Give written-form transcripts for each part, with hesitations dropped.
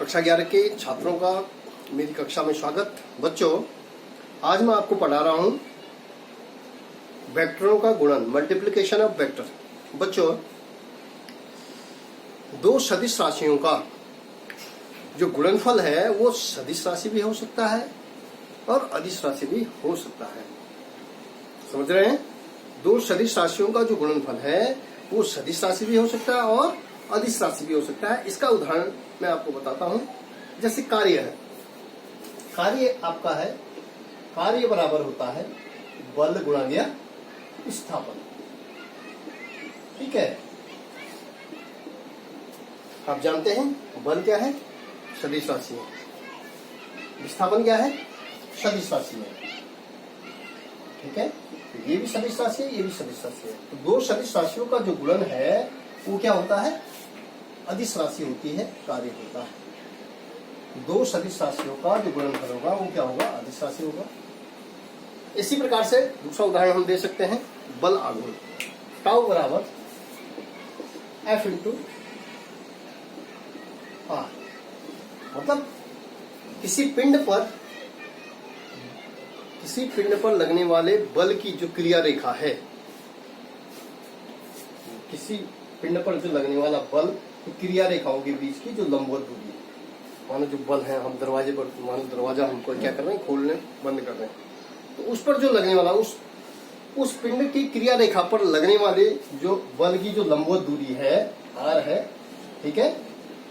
कक्षा 11 के छात्रों का मेरी कक्षा में स्वागत। बच्चों, आज मैं आपको पढ़ा रहा हूं वेक्टरों का गुणन, मल्टीप्लिकेशन ऑफ वेक्टर। बच्चों, दो सदिश राशियों का जो गुणनफल है वो सदिश राशि भी हो सकता है और अदिश राशि भी हो सकता है। समझ रहे हैं? दो सदिश राशियों का जो गुणनफल है वो सदिश राशि भी हो सकता है और अदिश राशि भी हो सकता है। इसका उदाहरण मैं आपको बताता हूं। जैसे कार्य है, कार्य आपका है, कार्य बराबर होता है बल गुणा गया विस्थापन। ठीक है, आप जानते हैं बल क्या है? सदिश राशि है। विस्थापन क्या है? सदिश राशि है। ठीक है, ये भी सदिश राशि है, ये भी सदिश राशि है। तो दो सदिश राशियों का जो गुणन है वो क्या होता है? अदिश राशि होती है, कार्य होता है। दो सदिश राशियों का जो गुणनफल होगा वो क्या होगा? अदिश राशि होगा। इसी प्रकार से दूसरा उदाहरण हम दे सकते हैं, बल आघूर्ण। टाउ बराबर F इंटू R। मतलब किसी पिंड पर लगने वाले बल की जो क्रिया रेखा है, किसी पिंड पर जो लगने वाला बल की क्रिया रेखाओं के बीच की जो लंबवत दूरी है, मानो जो बल है, हम दरवाजे पर, मानो दरवाजा हमको क्या कर रहे हैं, खोलने बंद कर रहे हैं, तो उस पर जो लगने वाला उस पिंड की क्रिया रेखा पर लगने वाले जो बल की जो लंबवत दूरी है R है, ठीक है,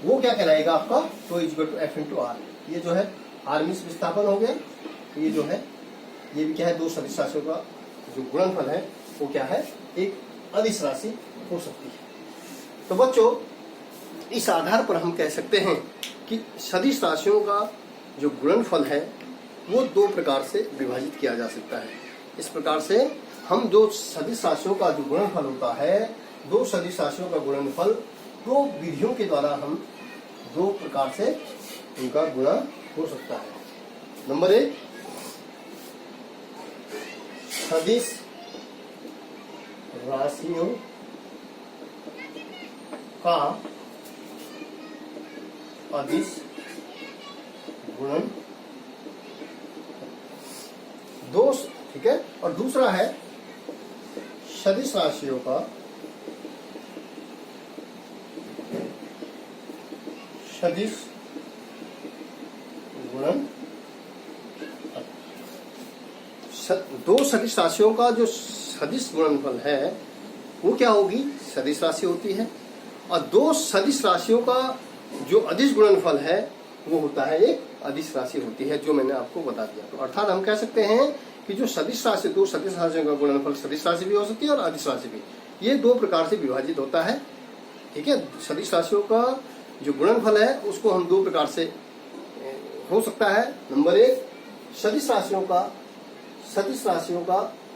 वो क्या कहलाएगा आपका? तो equal to F into R। ये जो है R मीन्स विस्थापन हो गया, ये जो है ये भी क्या है? दो सदिश राशियों का जो गुणनफल है वो क्या है? एक अदिश राशि हो सकती है। तो बच्चों, इस आधार पर हम कह सकते हैं कि सदिश राशियों का जो गुणनफल है वो दो प्रकार से विभाजित किया जा सकता है। इस प्रकार से हम दो सदिश राशियों का जो गुणनफल होता है, दो सदिश राशियों का गुणनफल दो विधियों के द्वारा हम दो प्रकार से उनका गुणा हो सकता है। नंबर 1, सदिश राशियों का अदिश गुणन दो, ठीक है, और दूसरा है सदिश राशियों का सदिश गुणन। दो सदिश राशियों का जो सदिश गुणनफल है वो क्या होगी? सदिश राशि होती है। और दो सदिश राशियों का जो अदिश गुणनफल है वो होता है एक अदिश राशि होती है, जो मैंने आपको बता दिया। तो अर्थात हम कह सकते हैं कि जो सदिश राशि, दो सदिश राशियों का गुणनफल सदिश राशि भी हो सकती है और अदिश राशि भी, ये दो प्रकार से विभाजित होता है। ठीक है, सदिश राशियों का जो गुणनफल है उसको हम दो प्रकार से हो सकता है। नंबर 1, सदिश राशियों का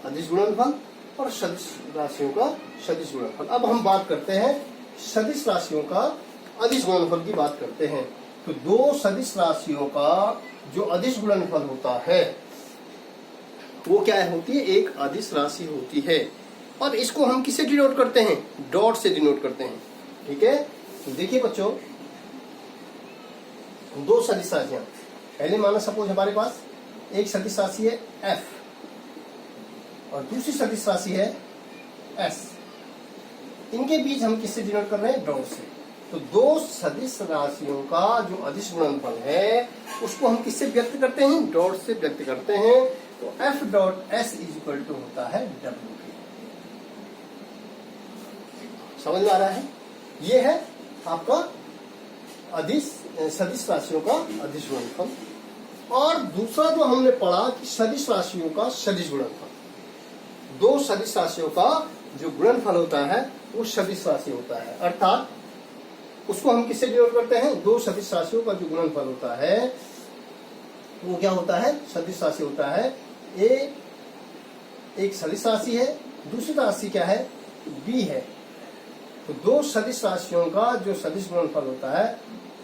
अदिश गुणनफल और सदिश राशियों का सदिश गुणनफल। अब हम बात करते हैं सदिश राशियों का अदिश गुणनफल की बात करते हैं। तो दो सदिश राशियों का जो अदिश गुणनफल होता है वो क्या होती है? एक अदिश राशि होती है। और इसको हम किससे डिनोट करते हैं? डॉट से डिनोट करते हैं। ठीक है, तो देखिए बच्चों, दो सदिश राशियां, पहले माना सपोज हमारे पास एक सदिश राशि है F और दूसरी सदिश राशि है S। इनके बीच हम किससे डिनोट कर रहे हैं? डॉट से। तो दो सदिश राशियों का जो अदिश गुणनफल है उसको हम किससे व्यक्त करते हैं? डॉट से व्यक्त करते हैं। तो F dot S is equal to होता है W के। समझ में आ रहा है? ये है आपका अदिश सदिश राशियों का अदिश गुणनफल। और दूसरा जो हमने पढ़ा कि सदिश राशियों का सदिश गुणनफल, दो सदिश राशियों का जो गुणनफल होता है वो सदिश राशि होता है। अर्थात उसको हम किससे डिनोट करते हैं? दो सदिश राशियों का जो गुणनफल होता है वो क्या होता है? सदिश राशि होता है। एक सदिश राशि है, दूसरी राशि क्या है? B है। तो दो सदिश राशियों का जो सदिश गुणनफल होता है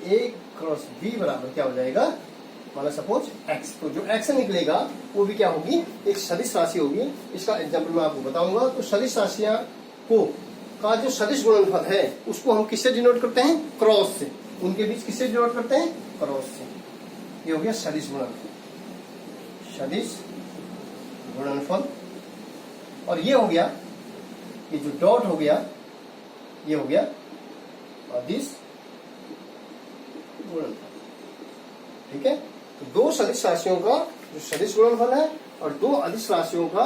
A क्रॉस B बराबर क्या हो जाएगा? माना सपोज X। तो जो X निकलेगा वो भी क्या होगी? एक सदिश राशि होगी। इसका एग्जाम्पल मैं आपको बताऊंगा। तो सदिश राशियां को का जो सदिश गुणनफल है उसको हम किससे डिनोट करते हैं? क्रॉस से। उनके बीच किससे डिनोट करते हैं? क्रॉस से। ये हो गया सदिश गुणनफल, सदिश गुणनफल। और ये हो गया, ये जो डॉट हो गया, ये हो गया अदिश गुणनफल। ठीक है, तो दो सदिश राशियों का जो सदिश गुणनफल है और दो अदिश राशियों का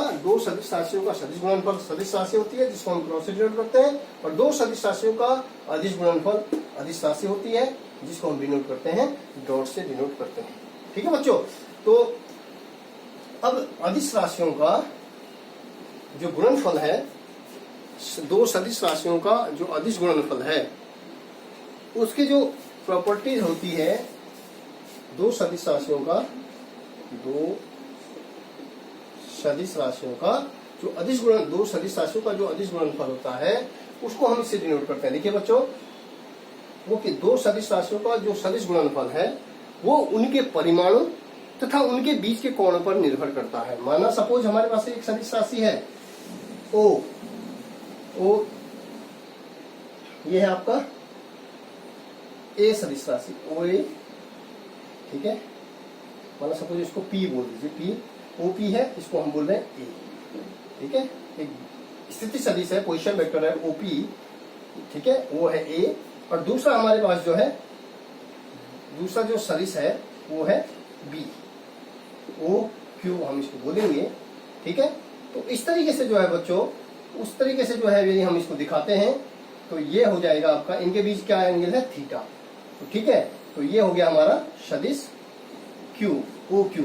सदिश गुणनफल सदिश राशि होती है जिसको हम क्रॉस से डिनोट करते हैं, और दो सदिश राशियों का अदिश गुणनफल अदिश राशि होती है जिसको हम डिनोट करते हैं डॉट से डिनोट करते हैं। ठीक है बच्चों, तो अब अदिश राशियों का जो गुणनफल है, दो सदिश राशियों का जो अदिश गुणनफल है, उसकी जो प्रॉपर्टीज होती है दो सदिश राशियों का जो अदिश गुणनफल होता है उसको हम इससे डिनोट करते हैं। देखिए बच्चों, वो कि दो सदिश राशियों का जो सदिश गुणनफल है वो उनके परिमाणों तथा उनके बीच के कोणों पर निर्भर करता है। माना सपोज हमारे पास एक सदिश राशि है ओ, ये है आपका ए सदिश राशि ओ ए। ठीक है, माना सपोज इसको पी बोल दीजिए, पी ओ पी है, इसको हम बोल रहे हैं ए। ठीक है, एक स्थिति सदिश है, पोजीशन वेक्टर है ओपी। ठीक है, वो है ए। और दूसरा हमारे पास जो है, दूसरा जो सदिश है वो है बी, ओ क्यू हम इसको बोलेंगे। ठीक है, तो इस तरीके से जो है बच्चों, उस तरीके से जो है यदि हम इसको दिखाते हैं तो ये हो जाएगा आपका, इनके बीच क्या एंगल है? थीटा। तो ठीक है, तो ये हो गया हमारा सदिश क्यू, ओ क्यू,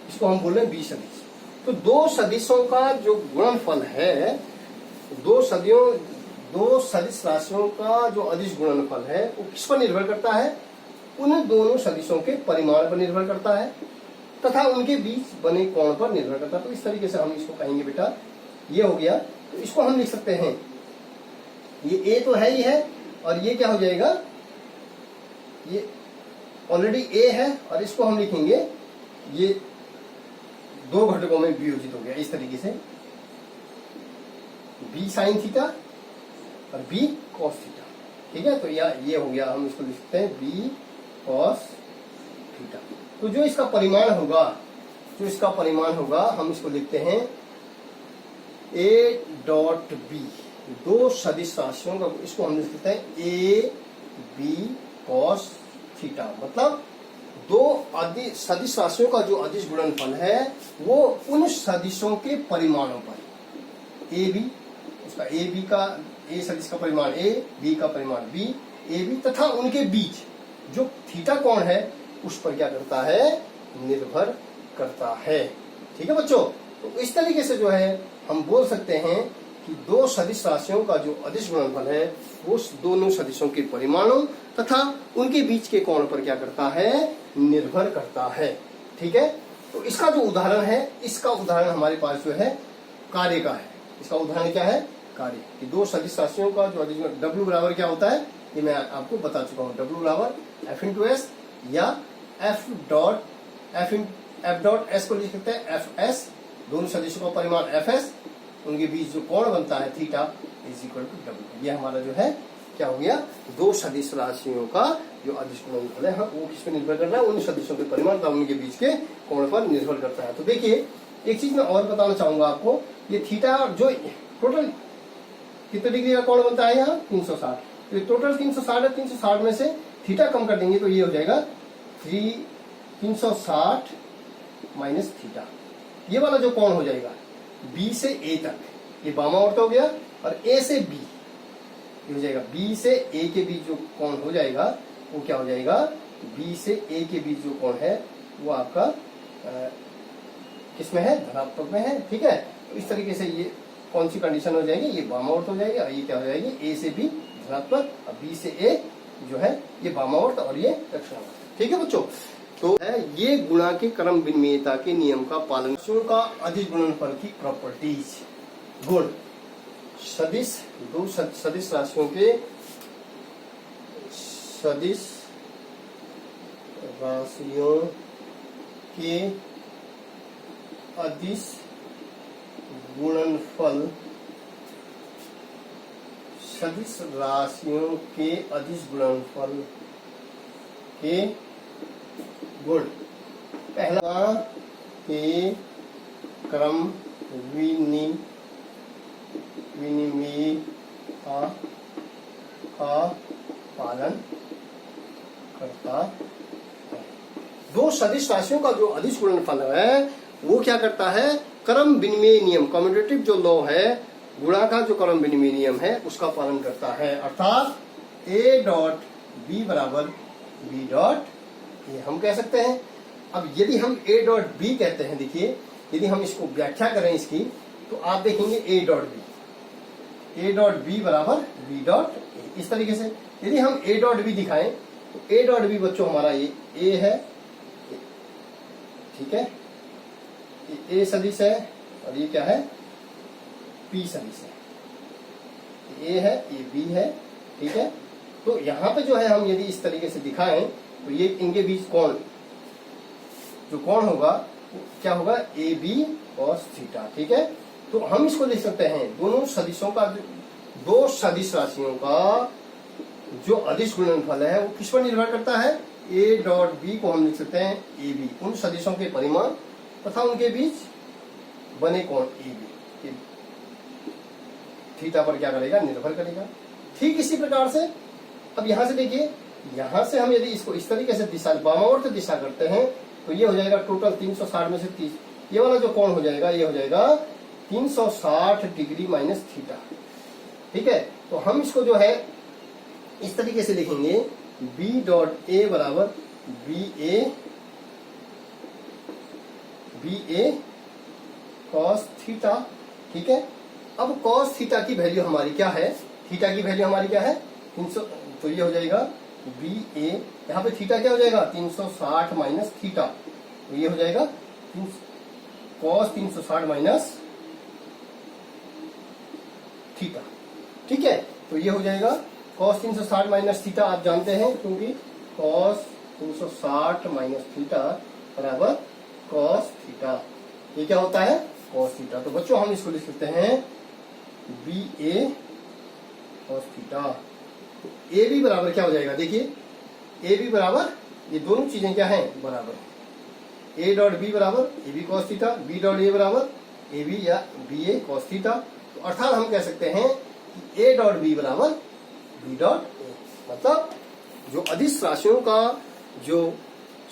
इसको हम बोल रहे हैं बी सदिश। तो दो सदिशों का जो गुणनफल है, दो सदिश राशियों का जो अदिश गुणनफल है वो किस पर निर्भर करता है? उन दोनों सदिशों के परिमाण पर निर्भर करता है तथा उनके बीच बने कोण पर निर्भर करता है। तो इस तरीके से हम इसको कहेंगे बेटा, ये हो गया। तो इसको हम लिख सकते हैं, ये ए तो है ही है, और ये क्या हो जाएगा? ये ऑलरेडी ए है, और इसको हम लिखेंगे, ये दो घटकों में विभाजित हो गया इस तरीके से, बी साइन थीटा और बी कॉस थीटा। ठीक है, तो ये हो गया, हम इसको लिख सकते हैं बी कॉस थीटा। तो जो इसका परिमाण होगा हम इसको लिखते हैं ए डॉट बी, दो सदिश राशियों का, इसको हम लिख सकते हैं ए बी कॉस थीटा। मतलब दो सदिश राशियों का जो अदिश गुणनफल है वो उन सदिशों के परिमाणों पर, ए बी, उसका ए बी का, ए सदिश का परिमाण ए, बी का परिमाण बी, ए बी तथा उनके बीच जो थीटा कोण है उस पर क्या करता है? निर्भर करता है। ठीक है बच्चों, तो इस तरीके से जो है हम बोल सकते हैं कि दो सदिश राशियों का जो अदिश गुणनफल है वो दोनों सदिशों के परिमाणों तथा उनके बीच के कोण पर क्या करता है? निर्भर करता है। ठीक है, तो इसका जो उदाहरण है, इसका उदाहरण हमारे पास जो है कार्य का है। इसका उदाहरण क्या है? कार्य कि दो सदिश राशियों का जो अदिश W बराबर क्या होता है ये मैं आपको बता चुका हूँ। W बराबर F इंटू एस या F डॉट एस को लिख सकते हैं Fs, दोनों सदिशों का परिमाण Fs, उनके बीच जो कोण बनता है theta is equal to W। ये हमारा जो है क्या हो गया? दो सदिश राशियों का जो अदिश गुणनफल है वो किस पर निर्भर कर रहा है? उन सदिशों के परिमाण तथा उनके बीच के कोण पर निर्भर करता है। तो देखिए, एक चीज मैं और बताना चाहूंगा आपको, ये थीटा जो टोटल कितने डिग्री का कोण बनता है यहाँ? 360। तो टोटल 360 है, 360 में से थीटा कम कर देंगे तो ये हो जाएगा 360 माइनस थीटा। ये वाला जो कोण हो जाएगा बी से ए तक, ये वामावर्त हो गया, और ए से बी हो जाएगा, बी से ए के बीच जो कोण हो जाएगा वो क्या हो जाएगा? बी से ए के बीच जो कोण है वो आपका किसमें है? धनात्मक में है। ठीक है, तो इस तरीके से ये कौन सी कंडीशन हो जाएगी? ये वामावर्त हो जाएगी, और ये क्या हो जाएगी? ए से बी धनात्मक, और बी से ए जो है ये वामावर्त और ये दक्षिणावर्त। ठीक है बच्चों, तो है ये गुणा के क्रम विनिमयता के नियम का पालन। का अदिश गुणनफल की प्रॉपर्टीज। गुण सदिश, दो सदिश राशियों के अदिश गुणनफल, सदिश राशियों के अदिश गुणनफल के गुण, पहला के क्रम विनिमयता का पालन करता है। दो सदिश राशियों का जो अदिश गुणनफल है वो क्या करता है, क्रम विनिमय नियम, कम्यूटेटिव जो लॉ है, गुणा का जो क्रम विनिमय नियम है उसका पालन करता है। अर्थात A डॉट B बराबर B डॉट A हम कह सकते हैं। अब यदि हम A डॉट B कहते हैं, देखिए यदि हम इसको व्याख्या करें इसकी, तो आप देखेंगे A डॉट B बराबर B डॉट A, इस तरीके से यदि हम A डॉट B दिखाएं तो A डॉट B बच्चों हमारा ये A है, ठीक है, ये A सदिश है और ये क्या है, P सदिश है। A है, ये B है, ठीक है। तो यहाँ पे जो है हम यदि इस तरीके से दिखाएं तो ये इनके बीच कोण, जो कोण होगा क्या होगा, AB cos थीटा, ठीक है। तो हम इसको लिख सकते हैं, दोनों सदिशों का, दो सदिश राशियों का जो अदिश गुणनफल है वो किस पर निर्भर करता है, A डॉट B को हम लिख सकते हैं AB, उन सदिशों के परिमाण तथा उनके बीच बने कोण AB, थीटा पर क्या करेगा, निर्भर करेगा। ठीक इसी प्रकार से अब यहां से देखिए, यहां से हम यदि इसको इस तरीके से दिशा, वामावर्त दिशा करते हैं तो ये हो जाएगा टोटल 360 में से 30, ये वाला जो कोण हो जाएगा ये हो जाएगा 360 डिग्री माइनस थीटा, ठीक है। तो हम इसको जो है इस तरीके से लिखेंगे, B डॉट A बराबर BA cos थीटा, ठीक है। अब cos थीटा की वैल्यू हमारी क्या है, थीटा की वैल्यू हमारी क्या है 300, तो ये हो जाएगा BA, यहाँ पे थीटा क्या हो जाएगा 360 माइनस थीटा, तो ये हो जाएगा cos 360 माइनस थीटा, ठीक है। तो ये हो जाएगा cos 360 माइनस थीटा, आप जानते हैं क्योंकि cos 360 माइनस थीटा बराबर cos थीटा, ये क्या होता है cos थीटा। तो बच्चों हम इसको लिख सकते हैं BA cos थीटा। AB बराबर क्या हो जाएगा, देखिए AB बराबर, ये दोनों चीजें क्या हैं, बराबर है। A डॉट B बराबर AB cos theta, B dot A बराबर AB या BA cos थीटा। तो अर्थात हम कह सकते हैं कि A डॉट B बराबर B डॉट A, मतलब जो अदिश राशियों का, जो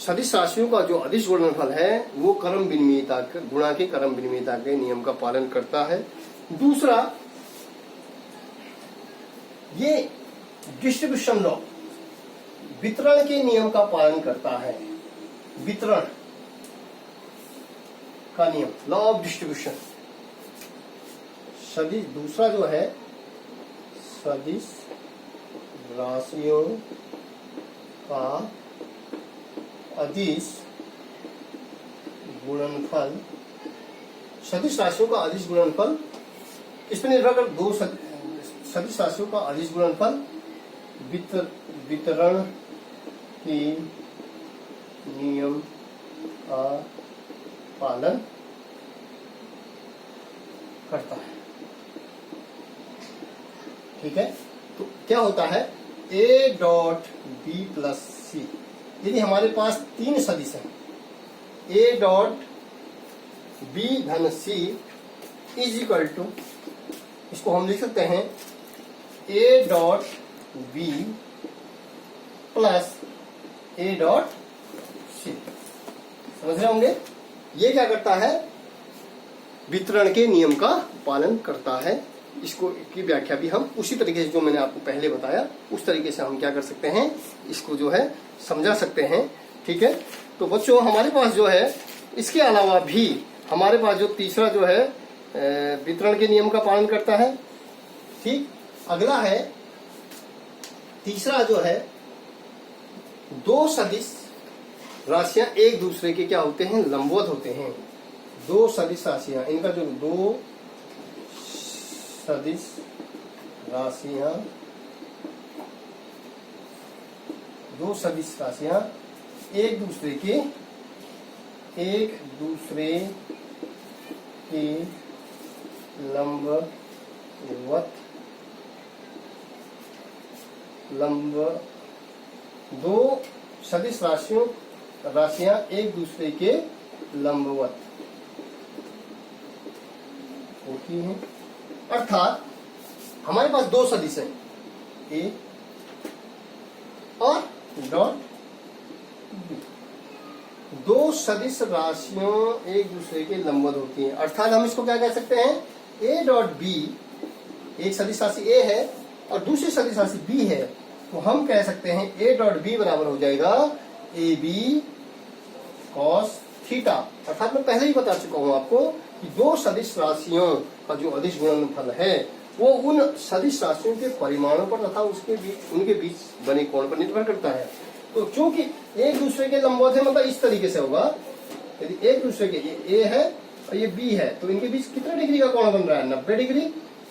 सदिश राशियों का जो अदिश गुणनफल है वो क्रम विनिमयता, गुणा के क्रम विनिमयता के नियम का पालन करता है। दूसरा, ये डिस्ट्रीब्यूशन लॉ, वितरण के नियम का पालन करता है, वितरण का नियम, लॉ ऑफ डिस्ट्रीब्यूशन। सदिश, दूसरा जो है सदिश राशियों का अदिश गुणनफल, सदिश राशियों का अदिश गुणनफल किस पर निर्भर कर, दो सदिश राशियों का अदिश गुणनफल वितरण की नियम का पालन करता है, ठीक है। तो क्या होता है, A dot B plus C, यदि हमारे पास तीन सदिश हैं, A डॉट B धन C इज इक्वल टू, इसको हम लिख सकते हैं A dot B plus A dot C, समझ रहे होंगे। ये क्या करता है, वितरण के नियम का पालन करता है। इसको की व्याख्या भी हम उसी तरीके से जो मैंने आपको पहले बताया उस तरीके से हम क्या कर सकते हैं, इसको जो है समझा सकते हैं, ठीक है। तो बच्चों हमारे पास जो है इसके अलावा भी हमारे पास जो तीसरा जो है वितरण के नियम का पालन करता है, ठीक। अगला है तीसरा जो है, दो सदिश राशियां एक दूसरे के क्या होते हैं, लंबवत होते हैं। दो सदिश राशियां, इनका जो दो सदिश राशियां, दो सदिश राशियां एक दूसरे के लंबवत, दो सदिश राशियां एक दूसरे के लंबवत होती हैं। अर्थात हमारे पास दो सदिश हैं, ए और डॉट बी। दो सदिश राशियों एक दूसरे के लंबवत होती हैं, अर्थात हम इसको क्या कह सकते हैं, ए डॉट बी, एक सदिश राशि ए है और दूसरी सदिश राशि बी है, तो हम कह सकते हैं ए डॉट बी बराबर हो जाएगा ए बी कॉस थीटा। अर्थात मैं पहले ही बता चुका हूं आपको कि दो सदिश राशियों का जो अदिश गुणनफल है वो उन सदिश राशियों के परिमाणों पर तथा उनके बीच बने कोण पर निर्भर करता है। तो चूंकि एक दूसरे के लंबवत है, मतलब इस तरीके से होगा, यदि एक दूसरे के ये ए है और ये बी है तो इनके बीच कितने डिग्री का कोण बन रहा है, 90 डिग्री।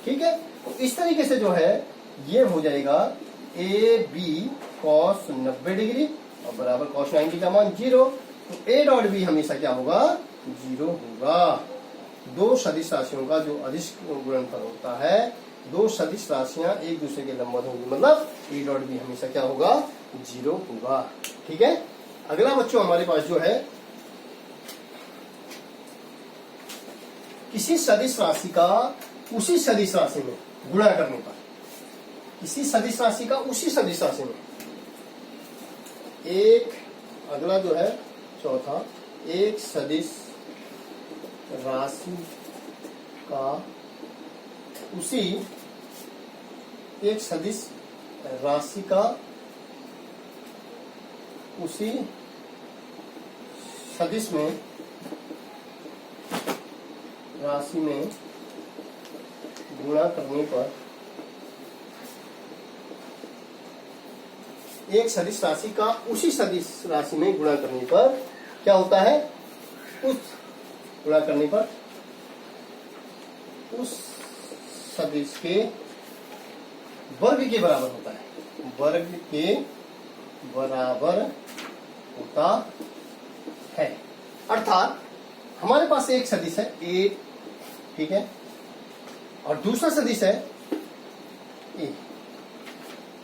ठीक है, तो इस तरीके से जो है ये हो जाएगा ए बी कॉस 90 डिग्री और बराबर कॉस 90 का मान 0। तो ए डॉट बी हमेशा क्या होगा, 0 होगा। दो सदिश राशियों का जो अदिश गुणनफल होता है, दो सदिश राशियां एक दूसरे के लंबवत होंगी, मतलब ए डॉट बी हमेशा क्या होगा, 0 होगा। ठीक है, अगला बच्चों हमारे पास जो है, किसी सदिश राशि का उसी सदिश राशि में गुणा करने पर, किसी सदिश राशि का उसी सदिश राशि में एक, अगला जो है चौथा, एक सदिश राशि का उसी, एक सदिश राशि का उसी सदिश में राशि में गुणा करने पर, एक सदिश राशि का उसी सदिश राशि में गुणा करने पर क्या होता है, उस गुणा करने पर उस सदिश के वर्ग के बराबर होता है, वर्ग के बराबर होता है। अर्थात हमारे पास एक सदिश है ए, ठीक है, और दूसरा सदिश है ए।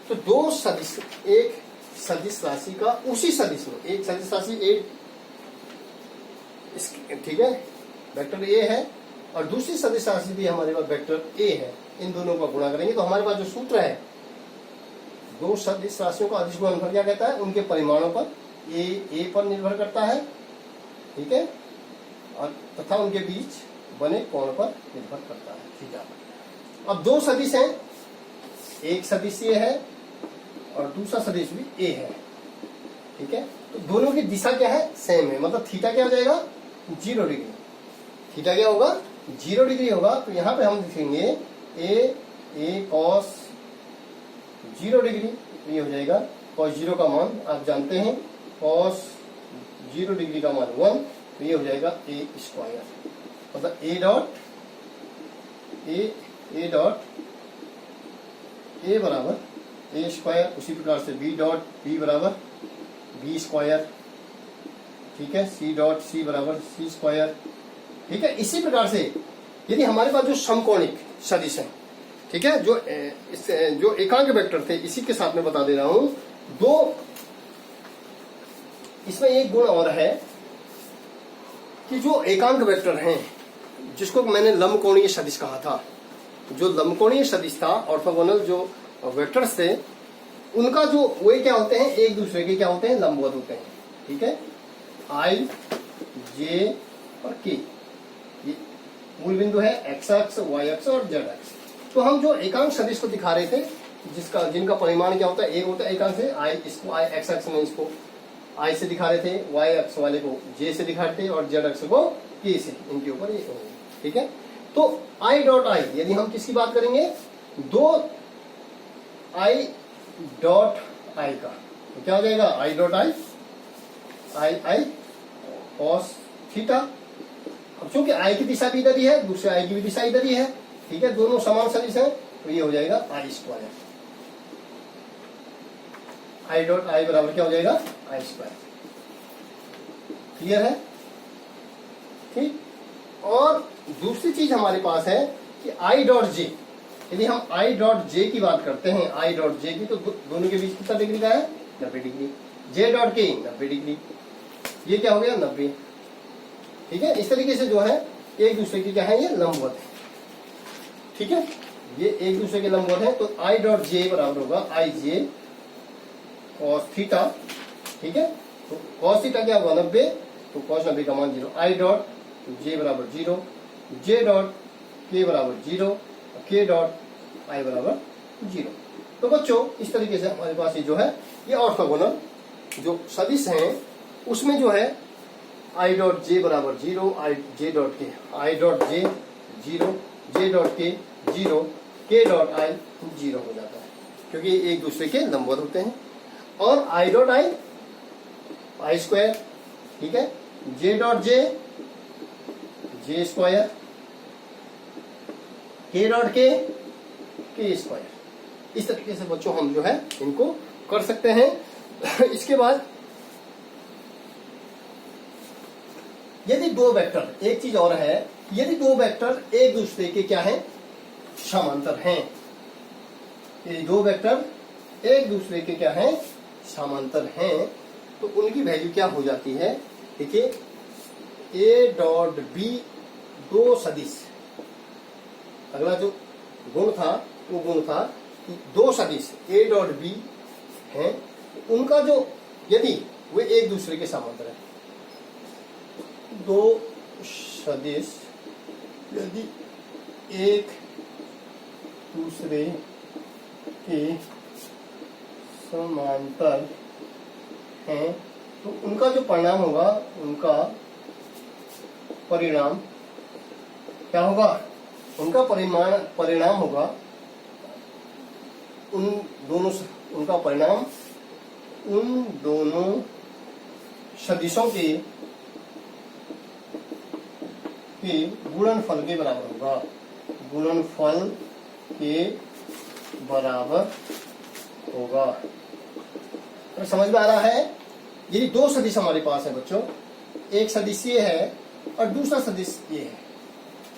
तो दो सदिश, एक सदिश राशि का उसी सदिश में, एक सदिश राशि ए, ठीक है, वेक्टर ए है और दूसरी सदिश राशि भी हमारे पास वेक्टर ए है, इन दोनों का गुणा करेंगे तो हमारे पास जो सूत्र है, दो सदिश राशियों का अदिश गुणनफल क्या कहता है, उनके परिमाणों पर, ए पर निर्भर करता है, ठीक है, और तथा उनके बीच बने कोण पर निर्भर करता है, थीटा पर। अब दो सदिश हैं, एक सदिश ये है और दूसरा सदिश भी ए है, ठीक है, तो दोनों की दिशा क्या है, सेम है, मतलब थीटा क्या हो जाएगा, 0 डिग्री। थीटा क्या होगा, 0 डिग्री होगा। तो यहां पे हम लिखेंगे ए कॉस 0 डिग्री, ये हो जाएगा कॉस 0 का मान आप जानते हैं, कॉस 0 डिग्री का मान 1, तो ये हो जाएगा ए स्क्वायर, मतलब ए डॉट ए बराबर ए स्क्वायर, उसी प्रकार से बी डॉट बी बराबर बी स्क्वायर, ठीक है, सी डॉट सी बराबर सी स्क्वायर, ठीक है। इसी प्रकार से यदि हमारे पास जो समकोणिक सदिश है, ठीक है, जो एकांक वेक्टर थे, इसी के साथ में बता दे रहा हूं, दो, इसमें एक गुण और है कि जो एकांक वेक्टर हैं, जिसको मैंने लंबकोणीय सदिश कहा था, जो लंबकोणीय सदिश था, ऑर्थोगोनल जो वेक्टर्स थे, उनका जो वे क्या होते हैं, एक दूसरे के क्या होते हैं, लंबवत होते हैं, ठीक है। आई जे और के, ये मूल बिंदु है, एक्स अक्ष, वाई अक्ष और जेड अक्ष। तो हम जो एकांक सदिश को दिखा रहे थे, जिनका परिमाण क्या होता है, एक होता है एकांक से, आई, इसको आई एक्स अक्ष में इसको आई से दिखा रहे थे, वाई अक्ष वाले को जे से दिखा रहे थे और जेड अक्ष को के से, इनके ऊपर ये, ठीक है। तो आई डॉट आई, यदि हम किसकी बात करेंगे, दो आई डॉट आई का, तो क्या हो जाएगा, I dot I, I cos theta. अब चूंकि आई की दिशा भी इधर ही है, दूसरे आई की भी दिशा इधर ही है, ठीक है, दोनों समान सदिश है, तो ये हो जाएगा आई स्क्वायर, आई डॉट आई बराबर क्या हो जाएगा, आई स्क्वायर। क्लियर है, ठीक। और दूसरी चीज हमारे पास है कि आई डॉट जे, यदि हम आई डॉट जे की बात करते हैं, आई डॉट जे की, तो दोनों के बीच कितना डिग्री का है, 90 डिग्री। जे डॉट के 90 डिग्री, ये क्या हो गया 90। ठीक है, इस तरीके से जो है एक दूसरे की क्या है, ये लंबवत है। ठीक है, ये एक दूसरे के लंबवत है। तो आई डॉट जे बराबर होगा आई जे कॉस थीटा। ठीक है, तो कॉस थीटा क्या होगा 90, तो कॉस 90 का मान 0। आई डॉट जे बराबर 0, जे डॉट के बराबर 0, के डॉट आई बराबर 0। तो बच्चों इस तरीके से हमारे पास ये जो है ये ऑर्थोगोनल जो सदिश हैं उसमें जो है आई डॉट जे बराबर 0, आई जे डॉट के, I dot J 0, J dot के 0, के डॉट आई 0 हो जाता है क्योंकि एक दूसरे के लंबवत होते हैं। और आई डॉट आई स्क्वायर, ठीक है, जे डॉट जे स्क्वायर, के डॉट के स्क्वायर। इस तरीके से बच्चों हम जो है इनको कर सकते हैं। इसके बाद यदि दो वेक्टर, एक चीज और है, यदि दो वेक्टर एक दूसरे के क्या है, समांतर हैं, यदि दो वेक्टर एक दूसरे के क्या है, समांतर हैं, तो उनकी वैल्यू क्या हो जाती है। देखिए ए डॉट बी दो सदिश, अगला जो गुण था वो गुण था कि दो सदिश ए डॉट बी हैं, उनका जो यदि वे एक दूसरे के समांतर है, दो सदिश यदि एक दूसरे के समांतर हैं तो उनका जो परिणाम होगा, उनका परिणाम क्या होगा, उनका परिणाम होगा उन दोनों, उनका परिणाम उन दोनों सदिशों के गुणनफल के बराबर होगा, गुणनफल के बराबर होगा। तो समझ में आ रहा है। यदि दो सदिश हमारे पास है बच्चों, एक सदिश ये है और दूसरा सदिश ये है,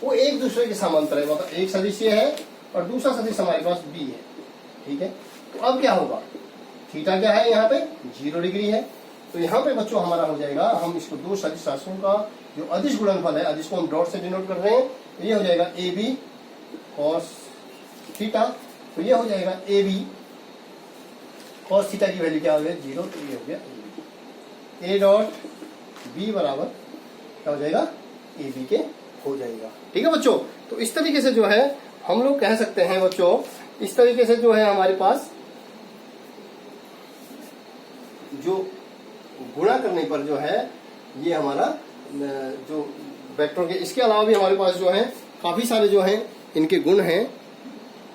वो एक दूसरे के समांतर है, मतलब एक सदिश ये है और दूसरा सदिश हमारे पास बी है। ठीक है, तो अब क्या होगा, थीटा क्या है, यहाँ पे 0 डिग्री है, तो यहाँ पे बच्चों हमारा हो जाएगा, हम इसको दो सदिश राशियों का जो अदिश गुणनफल है, अदिश को हम डॉट से डिनोट कर रहे हैं, ये हो जाएगा ए बी कॉस थीटा, तो ये हो जाएगा ए बी कॉस थीटा की वैल्यू क्या हो गया 0, तो ये हो गया ए डॉट बी बराबर क्या हो जाएगा, ए बी के हो जाएगा। ठीक है बच्चों, तो इस तरीके से जो है हम लोग कह सकते हैं बच्चों, इस तरीके से जो है हमारे पास जो गुणा करने पर जो है ये हमारा जो वेक्टर के, इसके अलावा भी हमारे पास जो है काफी सारे जो है इनके गुण हैं।